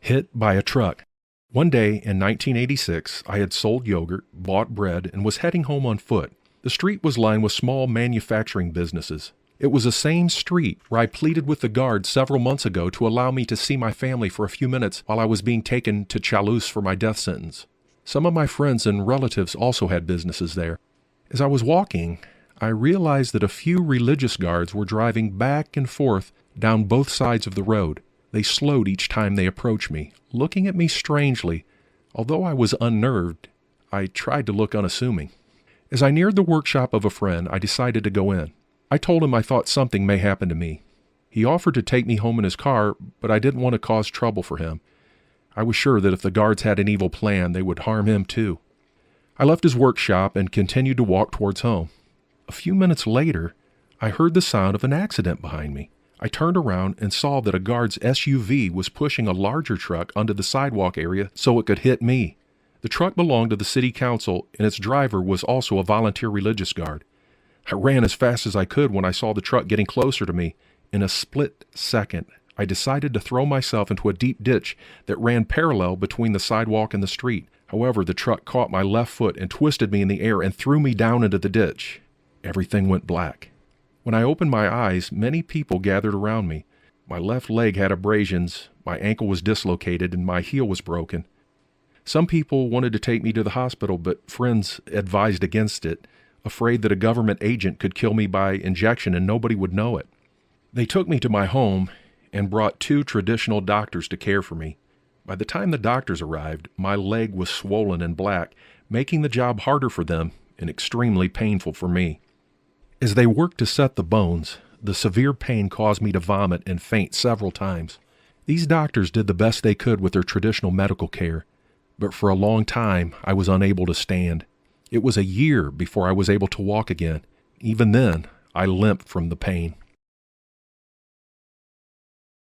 Hit by a truck. One day in 1986, I had sold yogurt, bought bread, and was heading home on foot. The street was lined with small manufacturing businesses. It was the same street where I pleaded with the guards several months ago to allow me to see my family for a few minutes while I was being taken to Chalouse for my death sentence. Some of my friends and relatives also had businesses there. As I was walking, I realized that a few religious guards were driving back and forth down both sides of the road. They slowed each time they approached me, looking at me strangely. Although I was unnerved, I tried to look unassuming. As I neared the workshop of a friend, I decided to go in. I told him I thought something may happen to me. He offered to take me home in his car, but I didn't want to cause trouble for him. I was sure that if the guards had an evil plan, they would harm him too. I left his workshop and continued to walk towards home. A few minutes later, I heard the sound of an accident behind me. I turned around and saw that a guard's SUV was pushing a larger truck onto the sidewalk area so it could hit me. The truck belonged to the city council, and its driver was also a volunteer religious guard. I ran as fast as I could when I saw the truck getting closer to me. In a split second, I decided to throw myself into a deep ditch that ran parallel between the sidewalk and the street. However, the truck caught my left foot and twisted me in the air and threw me down into the ditch. Everything went black. When I opened my eyes, many people gathered around me. My left leg had abrasions, my ankle was dislocated, and my heel was broken. Some people wanted to take me to the hospital, but friends advised against it, afraid that a government agent could kill me by injection and nobody would know it. They took me to my home and brought 2 traditional doctors to care for me. By the time the doctors arrived, my leg was swollen and black, making the job harder for them and extremely painful for me. As they worked to set the bones, the severe pain caused me to vomit and faint several times. These doctors did the best they could with their traditional medical care, but for a long time I was unable to stand. It was a year before I was able to walk again. Even then, I limped from the pain.